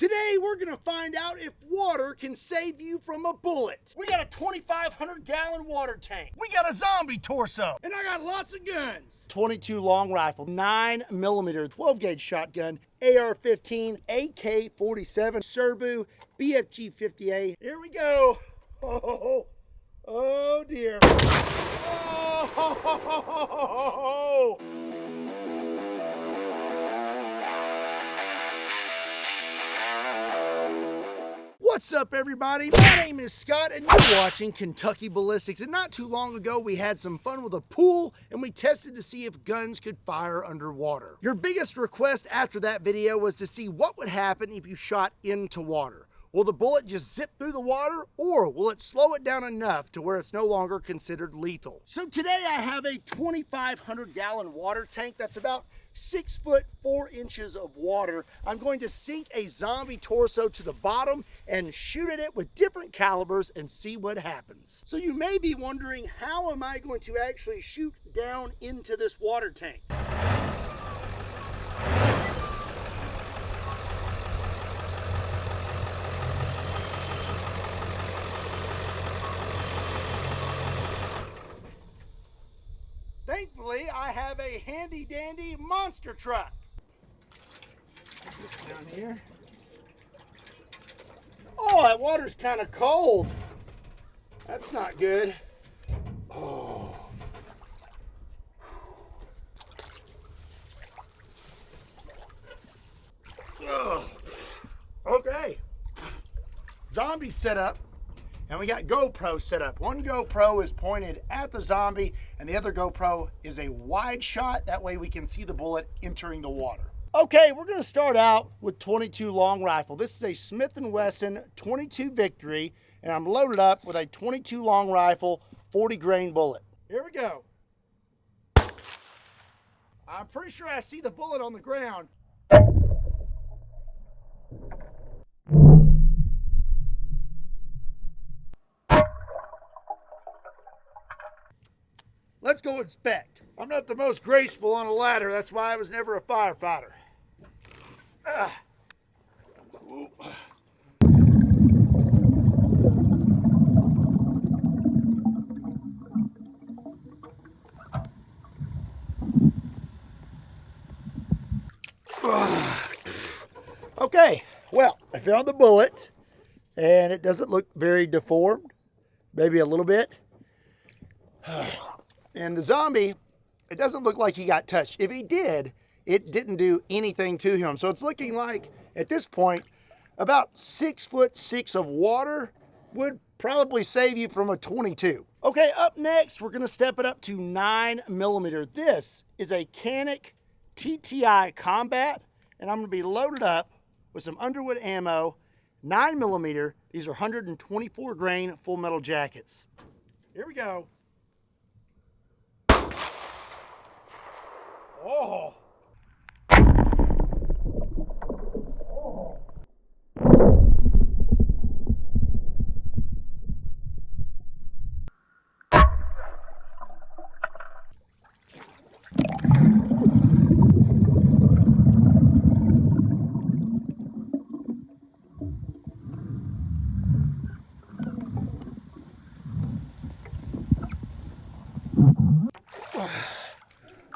Today we're gonna find out if water can save you from a bullet. We got a 2,500 gallon water tank. We got a zombie torso. And I got lots of guns. 22 long rifle, 9mm 12 gauge shotgun, AR-15, AK-47, Serbu, BMG 50A. Here we go. Oh dear. Oh. What's up, everybody? My name is Scott and you're watching Kentucky Ballistics. And not too long ago we had some fun with a pool and we tested to see if guns could fire underwater. Your biggest request after that video was to see what would happen if you shot into water. Will the bullet just zip through the water, or will it slow it down enough to where it's no longer considered lethal? So today I have a 2,500 gallon water tank that's about 6 foot 4 inches of water. I'm going to sink a zombie torso to the bottom and shoot at it with different calibers and see what happens. So you may be wondering, how am I going to actually shoot down into this water tank? Thankfully, I have a handy dandy monster truck. Put this down here. Oh, that water's kind of cold. That's not good. Oh. Ugh. Okay. Zombie set up. And we got GoPro set up. One GoPro is pointed at the zombie and the other GoPro is a wide shot. That way we can see the bullet entering the water. Okay, we're gonna start out with 22 long rifle. This is a Smith & Wesson 22 Victory, and I'm loaded up with a 22 long rifle 40 grain bullet. Here we go. I'm pretty sure I see the bullet on the ground. Let's go inspect. I'm not the most graceful on a ladder. That's why I was never a firefighter. Okay, well, I found the bullet and it doesn't look very deformed. Maybe a little bit. And the zombie, it doesn't look like he got touched. If he did, it didn't do anything to him. So it's looking like, at this point, about 6'6" of water would probably save you from a 22. Okay, up next, we're gonna step it up to 9mm. This is a Canic TTI Combat, and I'm gonna be loaded up with some Underwood ammo, 9mm. These are 124 grain full metal jackets. Here we go. Oh.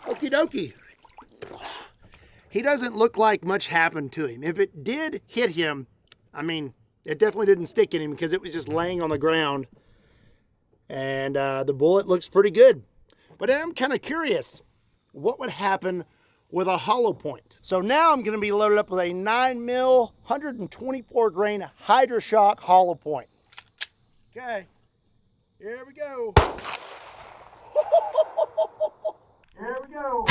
Okie dokie. He doesn't look like much happened to him. If it did hit him, I mean, it definitely didn't stick in him because it was just laying on the ground. And the bullet looks pretty good. But I'm kind of curious, what would happen with a hollow point? So now I'm going to be loaded up with a 9mm 124 grain Hydra-Shock hollow point. Okay, here we go. Here we go.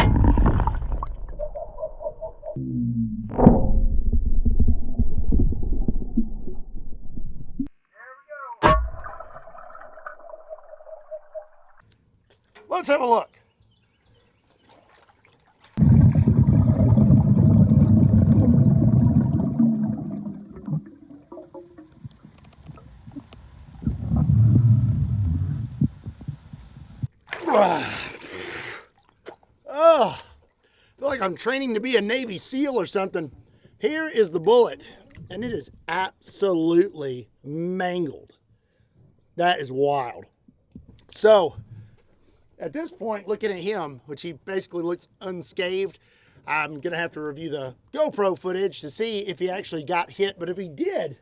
Let's have a look. Oh, I feel like I'm training to be a Navy SEAL or something. Here is the bullet. and it is absolutely mangled. That is wild. So at this point, looking at him, which he basically looks unscathed, I'm gonna have to review the GoPro footage to see if he actually got hit. But if he did,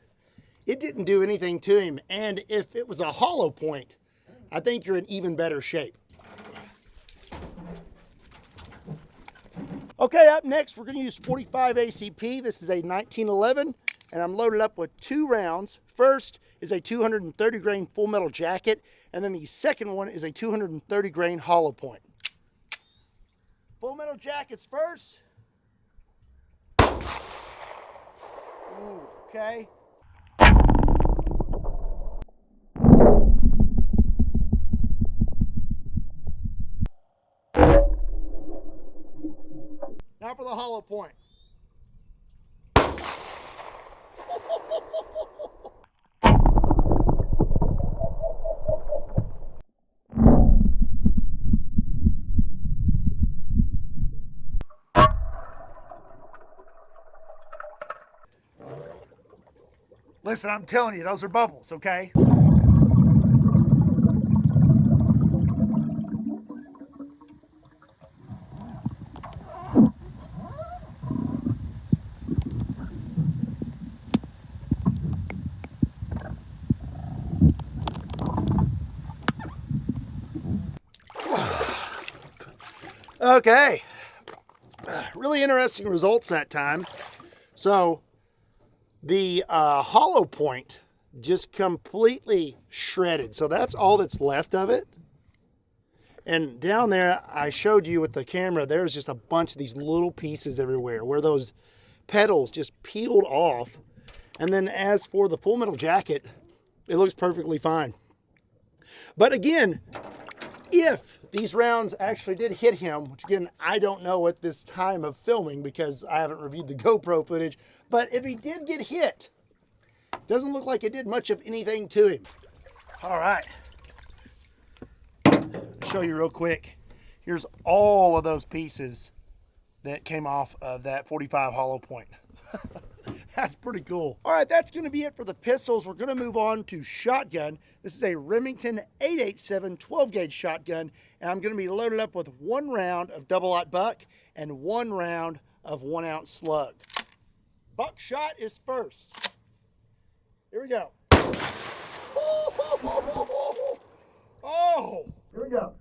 it didn't do anything to him. And if it was a hollow point, I think you're in even better shape. Okay, up next, we're gonna use 45 ACP. This is a 1911, and I'm loaded up with 2 rounds. First is a 230 grain full metal jacket, and then the second one is a 230 grain hollow point. Full metal jackets first. Ooh, okay. Now for the hollow point. Listen, I'm telling you, those are bubbles, okay? Okay, really interesting results that time. So the hollow point just completely shredded. So that's all that's left of it. And down there, I showed you with the camera, there's just a bunch of these little pieces everywhere where those petals just peeled off. And then as for the full metal jacket, it looks perfectly fine. But again, if these rounds actually did hit him, which again, I don't know at this time of filming because I haven't reviewed the GoPro footage, but if he did get hit, doesn't look like it did much of anything to him. All right, I'll show you real quick. Here's all of those pieces that came off of that 45 hollow point. That's pretty cool. All right, that's gonna be it for the pistols. We're gonna move on to shotgun. This is a Remington 887 12 gauge shotgun, and I'm gonna be loaded up with 1 round of double-aught buck and 1 round of 1 ounce slug. Buckshot is first. Here we go. Oh, here we go.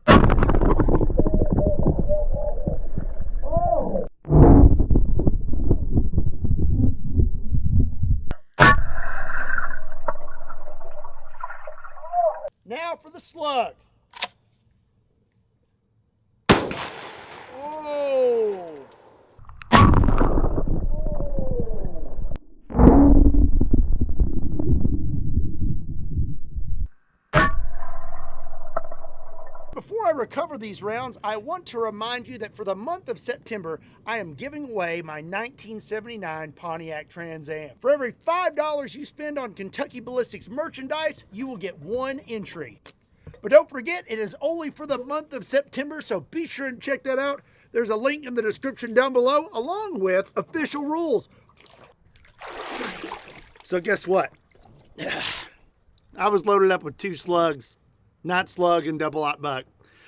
Oh. Now for the slug. Oh. Before I recover these rounds, I want to remind you that for the month of September, I am giving away my 1979 Pontiac Trans Am. For every $5 you spend on Kentucky Ballistics merchandise, you will get 1 entry. But don't forget, it is only for the month of September, so be sure and check that out. There's a link in the description down below, along with official rules. So guess what? I was loaded up with 2 slugs. Not slug and double-aught buck.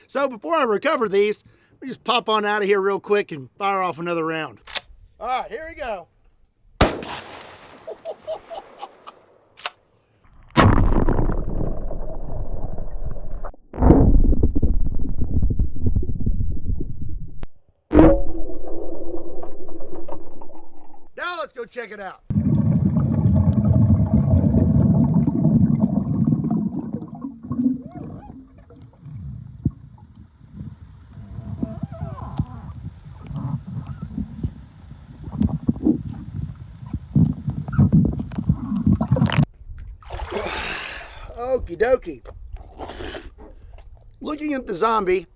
So before I recover these, let me just pop on out of here real quick and fire off another round. All right, here we go. Now let's go check it out. Okie dokie. Looking at the zombie,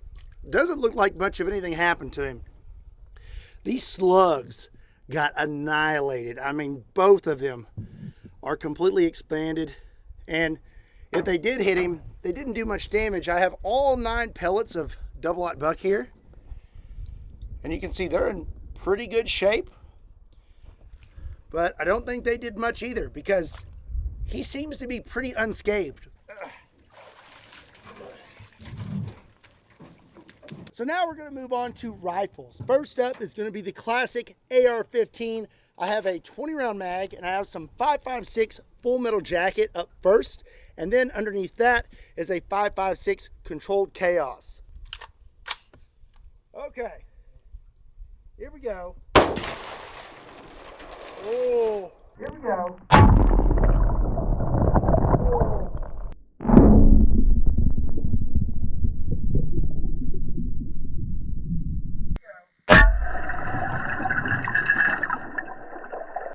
doesn't look like much of anything happened to him. These slugs got annihilated. I mean, both of them are completely expanded. And if they did hit him, they didn't do much damage. I have all 9 pellets of double-aught buck here. And you can see they're in pretty good shape. But I don't think they did much either because he seems to be pretty unscathed. So now we're going to move on to rifles. First up is going to be the classic AR-15. I have a 20-round mag and I have some 5.56 full metal jacket up first. And then underneath that is a 5.56 controlled chaos. Okay, here we go. Oh, here we go.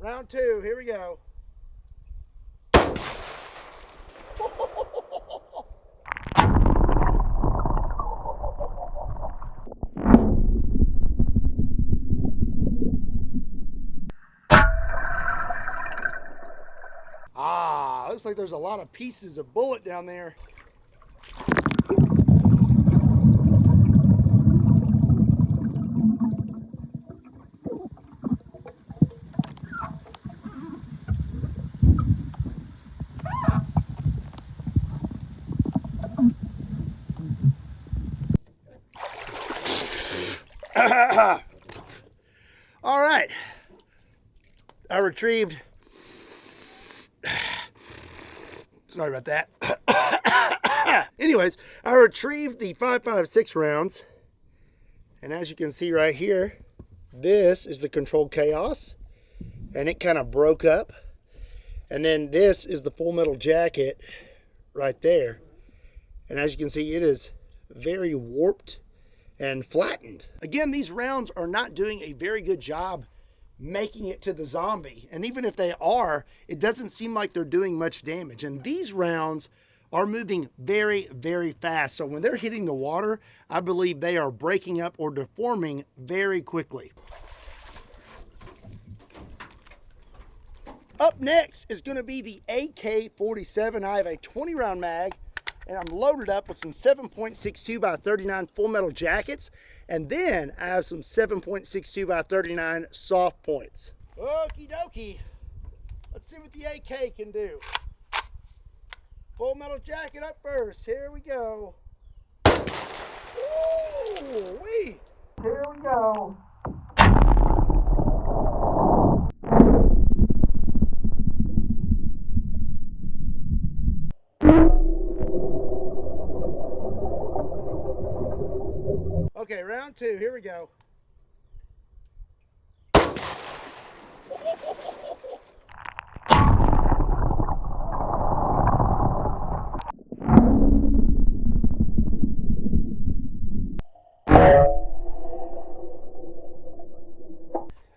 Round two, here we go. Looks like there's a lot of pieces of bullet down there. All right, I retrieved, sorry about that. Anyways, I retrieved the 5.56 rounds, and as you can see right here, this is the controlled chaos, and it kind of broke up, and then this is the full metal jacket right there, and as you can see, it is very warped and flattened. Again, these rounds are not doing a very good job making it to the zombie. And even if they are, it doesn't seem like they're doing much damage. And these rounds are moving very, very fast. So when they're hitting the water, I believe they are breaking up or deforming very quickly. Up next is going to be the AK-47. I have a 20-round mag, and I'm loaded up with some 7.62 by 39 full metal jackets, and then I have some 7.62 by 39 soft points. Okie dokie. Let's see what the AK can do. Full metal jacket up first. Here we go. Ooh-wee. Here we go. Okay, round two, here we go.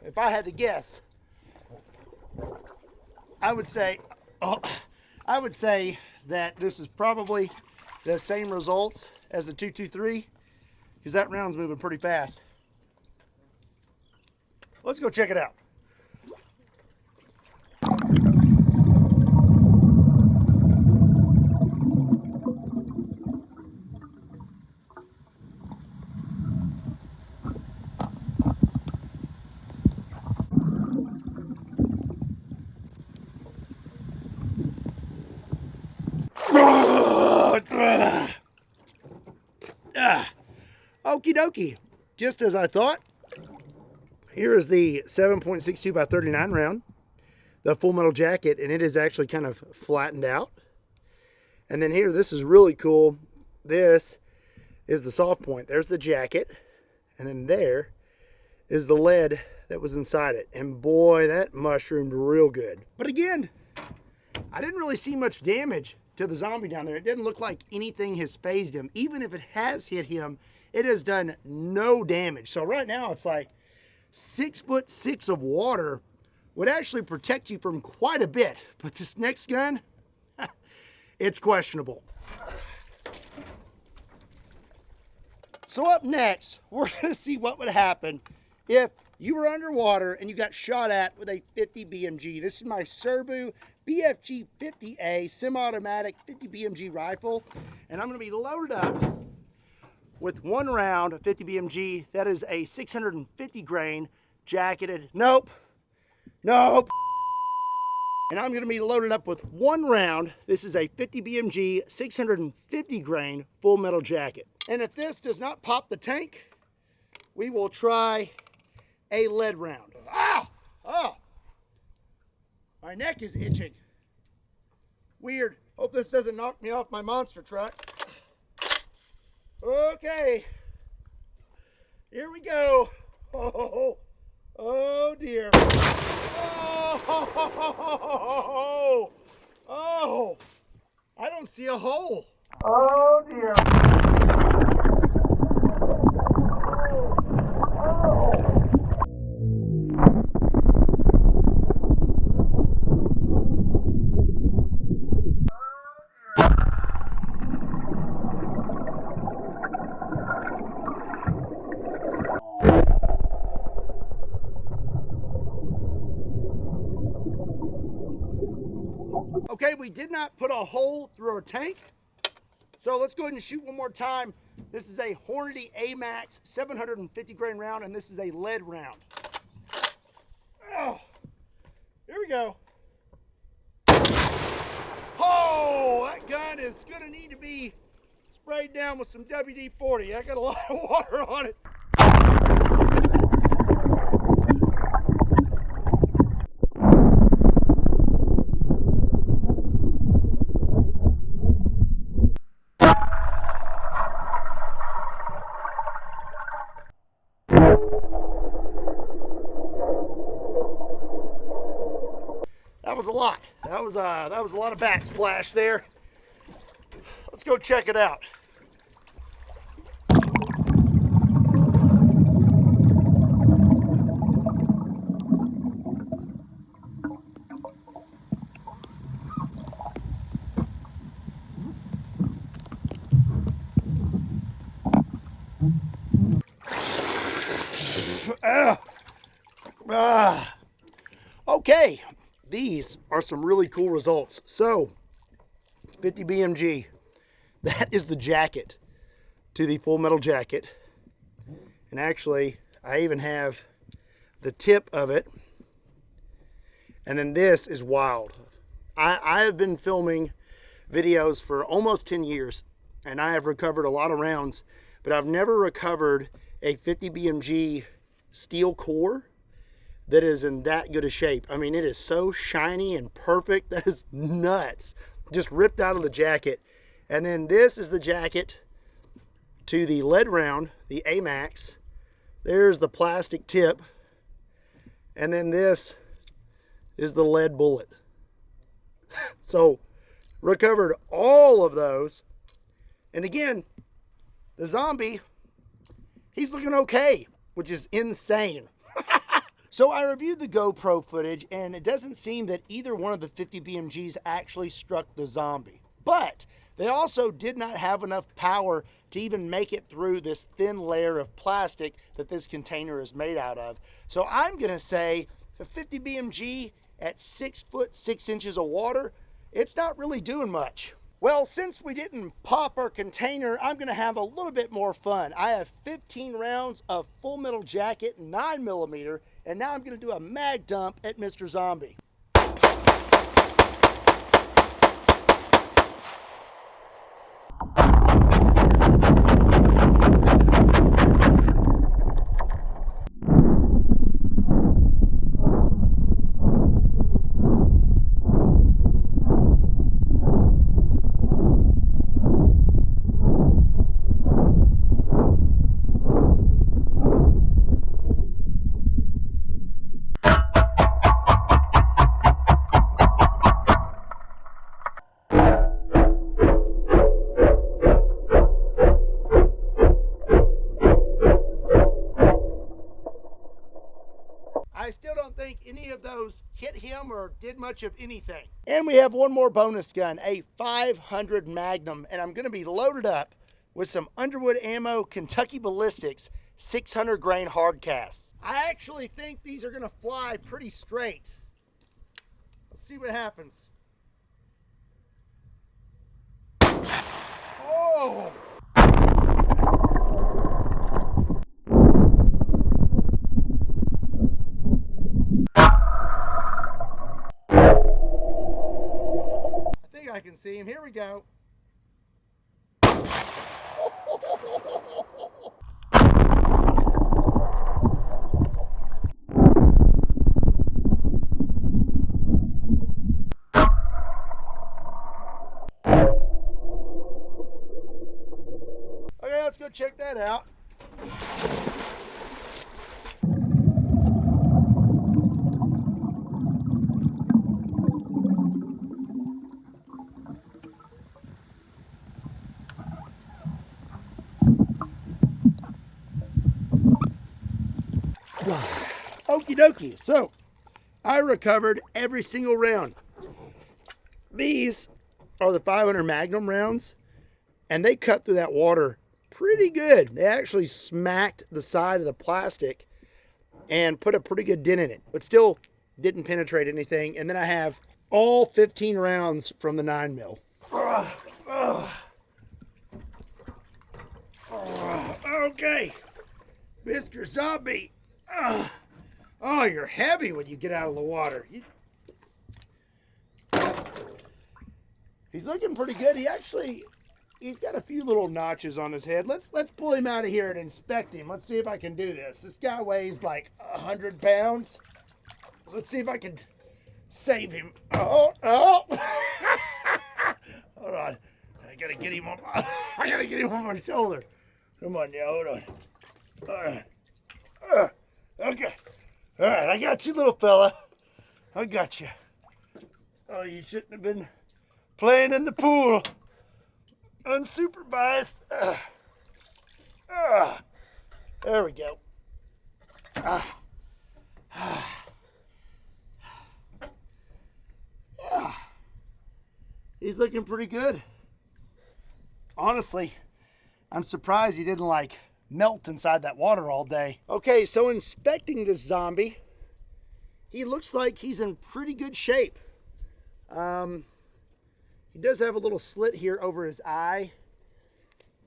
If I had to guess, I would say that this is probably the same results as the 223. Because that round's moving pretty fast. Let's go check it out. Okie dokie, just as I thought. Here is the 7.62 by 39 round, the full metal jacket, and it is actually kind of flattened out. And then here, this is really cool. This is the soft point. There's the jacket, and then there is the lead that was inside it. And boy, that mushroomed real good. But again, I didn't really see much damage to the zombie down there. It didn't look like anything has phased him. Even if it has hit him, it has done no damage. So right now it's like 6'6" of water would actually protect you from quite a bit. But this next gun, it's questionable. So up next, we're gonna see what would happen if you were underwater and you got shot at with a 50 BMG. This is my Serbu BFG 50A semi-automatic 50 BMG rifle, and I'm gonna be loaded up with one round of 50 BMG. That is a 650 grain jacketed, nope, And I'm gonna be loaded up with 1 round. This is a 50 BMG 650 grain full metal jacket. And if this does not pop the tank, we will try a lead round. Ow! Oh! My neck is itching. Weird. Hope this doesn't knock me off my monster truck. Okay. Here we go. Oh, oh dear. Oh, oh, I don't see a hole. Oh dear. Okay, we did not put a hole through our tank, so let's go ahead and shoot one more time. This is a Hornady AMAX 750 grain round, and this is a lead round. Oh, here we go. Oh, that gun is gonna need to be sprayed down with some WD-40. I got a lot of water on it. That was a lot. That was a lot of backsplash there. Let's go check it out. Okay, these are some really cool results. So, 50 BMG, that is the jacket to the full metal jacket. And actually, I even have the tip of it. And then this is wild. I have been filming videos for almost 10 years, and I have recovered a lot of rounds, but I've never recovered a 50 BMG steel core that is in that good a shape. I mean, it is so shiny and perfect. That is nuts. Just ripped out of the jacket. And then this is the jacket to the lead round, the AMAX. There's the plastic tip. And then this is the lead bullet. So, recovered all of those. And again, the zombie, he's looking okay, which is insane. So I reviewed the GoPro footage, and it doesn't seem that either one of the 50 BMGs actually struck the zombie. But they also did not have enough power to even make it through this thin layer of plastic that this container is made out of. So I'm gonna say the 50 BMG at 6 foot 6 inches of water, it's not really doing much. Well, since we didn't pop our container, I'm gonna have a little bit more fun. I have 15 rounds of full metal jacket, 9mm, and now I'm gonna do a mag dump at Mr. Zombie. I still don't think any of those hit him or did much of anything. And we have one more bonus gun, a 500 Magnum, and I'm gonna be loaded up with some Underwood ammo, Kentucky Ballistics, 600 grain hard casts. I actually think these are gonna fly pretty straight. Let's see what happens. Oh! and here we go. Okay, let's go check that out. Okie dokie. So I recovered every single round. These are the 500 Magnum rounds, and they cut through that water pretty good. They actually smacked the side of the plastic and put a pretty good dent in it, but still didn't penetrate anything. And then I have all 15 rounds from the 9mm. Okay, Mr. Zombie. Oh, you're heavy when you get out of the water. He's looking pretty good. He's got a few little notches on his head. Let's pull him out of here and inspect him. Let's see if I can do this. This guy weighs like 100 pounds. So let's see if I can save him. Oh. Hold on. I gotta get him on my shoulder. Come on now, hold on. All right. Okay. All right, I got you, little fella. I got you. Oh, you shouldn't have been playing in the pool unsupervised. There we go. He's looking pretty good. Honestly, I'm surprised he didn't like melt inside that water all day. Okay, so inspecting this zombie, he looks like he's in pretty good shape. He does have a little slit here over his eye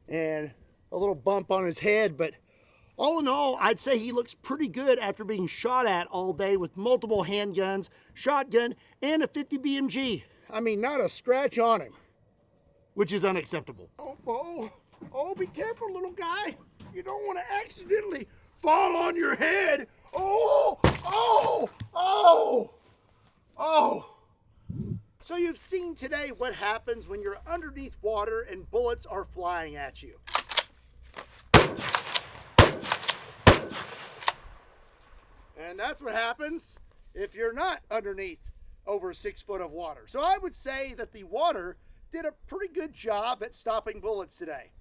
and a little bump on his head, but all in all, I'd say he looks pretty good after being shot at all day with multiple handguns, shotgun, and a 50 BMG. I mean, not a scratch on him, which is unacceptable. Oh, be careful, little guy. You don't want to accidentally fall on your head. Oh. So you've seen today what happens when you're underneath water and bullets are flying at you. And that's what happens if you're not underneath over 6 foot of water. So I would say that the water did a pretty good job at stopping bullets today.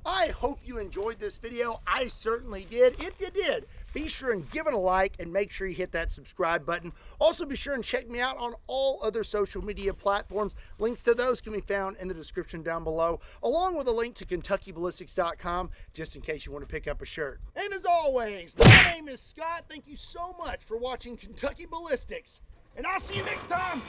I hope you enjoyed this video. I certainly did. If you did, be sure and give it a like and make sure you hit that subscribe button. Also, be sure and check me out on all other social media platforms. Links to those can be found in the description down below, along with a link to KentuckyBallistics.com, just in case you want to pick up a shirt. And as always, my name is Scott. Thank you so much for watching Kentucky Ballistics, and I'll see you next time.